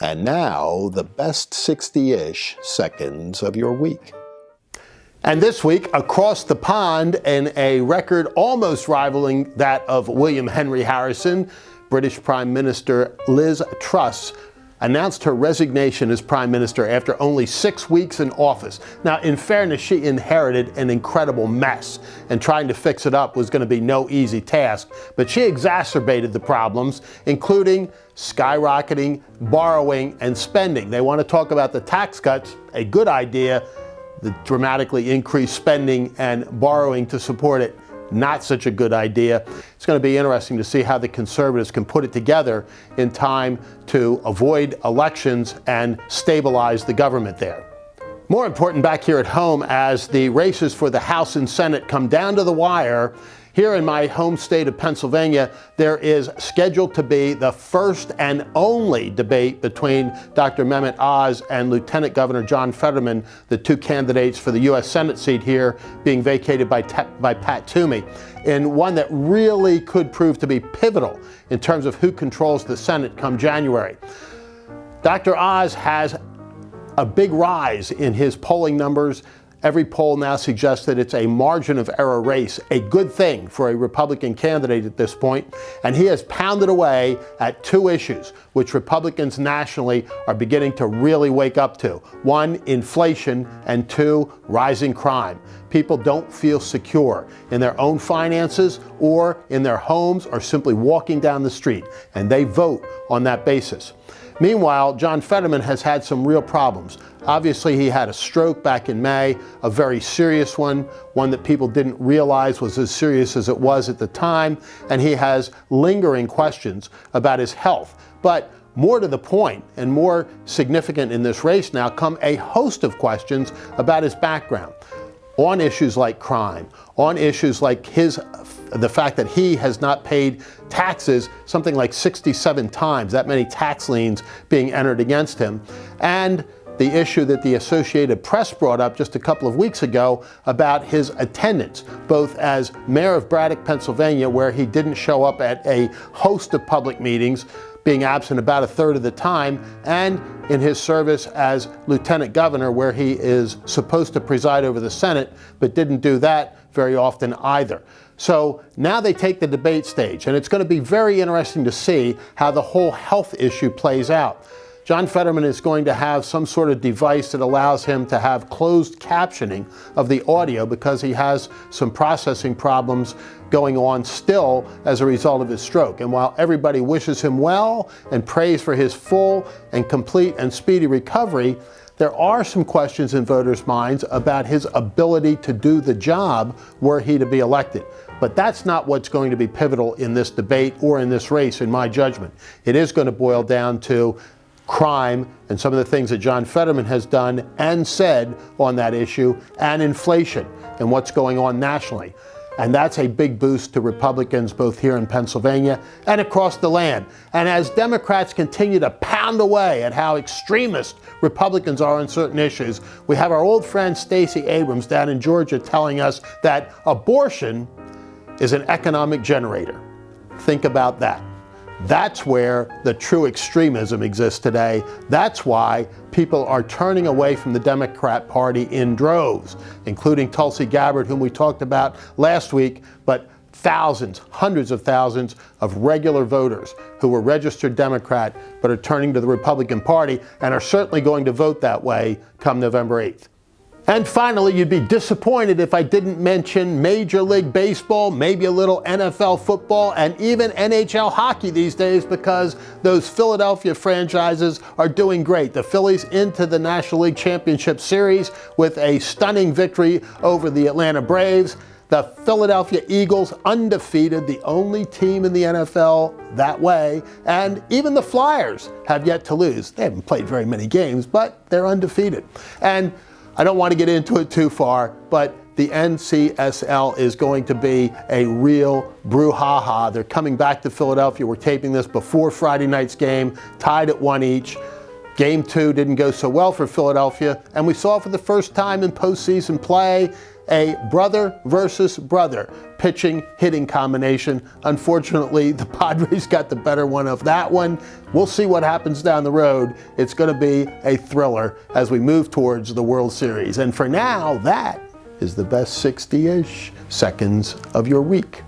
And now, the best 60-ish seconds of your week. And this week, across the pond, in a record almost rivaling that of William Henry Harrison, British Prime Minister Liz Truss announced her resignation as Prime Minister after only 6 weeks in office. Now, in fairness, she inherited an incredible mess, and trying to fix it up was going to be no easy task. But she exacerbated the problems, including skyrocketing borrowing and spending. They want to talk about the tax cuts, a good idea. The dramatically increased spending and borrowing to support it, not such a good idea. It's going to be interesting to see how the Conservatives can put it together in time to avoid elections and stabilize the government there. More important back here at home, as the races for the House and Senate come down to the wire. Here in my home state of Pennsylvania, there is scheduled to be the first and only debate between Dr. Mehmet Oz and Lieutenant Governor John Fetterman, the two candidates for the U.S. Senate seat here being vacated by Pat Toomey, in one that really could prove to be pivotal in terms of who controls the Senate come January. Dr. Oz has a big rise in his polling numbers. Every poll now suggests that it's a margin of error race, a good thing for a Republican candidate at this point. And he has pounded away at two issues, which Republicans nationally are beginning to really wake up to. One, inflation, and two, rising crime. People don't feel secure in their own finances or in their homes or simply walking down the street, and they vote on that basis. Meanwhile, John Fetterman has had some real problems. Obviously, he had a stroke back in May, a very serious one that people didn't realize was as serious as it was at the time, and he has lingering questions about his health. But more to the point and more significant in this race now come a host of questions about his background on issues like crime, on issues like the fact that he has not paid taxes something like 67 times, that many tax liens being entered against him, and the issue that the Associated Press brought up just a couple of weeks ago about his attendance, both as mayor of Braddock, Pennsylvania, where he didn't show up at a host of public meetings, being absent about a third of the time, and in his service as lieutenant governor, where he is supposed to preside over the Senate, but didn't do that very often either. So now they take the debate stage, and it's going to be very interesting to see how the whole health issue plays out. John Fetterman is going to have some sort of device that allows him to have closed captioning of the audio because he has some processing problems going on still as a result of his stroke. And while everybody wishes him well and prays for his full and complete and speedy recovery, there are some questions in voters' minds about his ability to do the job were he to be elected. But that's not what's going to be pivotal in this debate or in this race, in my judgment. It is going to boil down to crime and some of the things that John Fetterman has done and said on that issue, and inflation and what's going on nationally. And that's a big boost to Republicans both here in Pennsylvania and across the land. And as Democrats continue to pound away at how extremist Republicans are on certain issues, we have our old friend Stacey Abrams down in Georgia telling us that abortion is an economic generator. Think about that. That's where the true extremism exists today. That's why people are turning away from the Democrat Party in droves, including Tulsi Gabbard, whom we talked about last week, but thousands, hundreds of thousands of regular voters who were registered Democrat but are turning to the Republican Party and are certainly going to vote that way come November 8th. And finally, you'd be disappointed if I didn't mention Major League Baseball, maybe a little NFL football, and even NHL hockey these days, because those Philadelphia franchises are doing great. The Phillies into the National League Championship Series with a stunning victory over the Atlanta Braves. The Philadelphia Eagles undefeated, the only team in the NFL that way. And even the Flyers have yet to lose. They haven't played very many games, but they're undefeated. And I don't want to get into it too far, but the NCSL is going to be a real brouhaha. They're coming back to Philadelphia. We're taping this before Friday night's game, tied at 1 each. Game 2 didn't go so well for Philadelphia, and we saw for the first time in postseason play a brother versus brother pitching hitting combination. Unfortunately, the Padres got the better one of that one. We'll see what happens down the road. It's going to be a thriller as we move towards the World Series. And for now, that is the best 60-ish seconds of your week.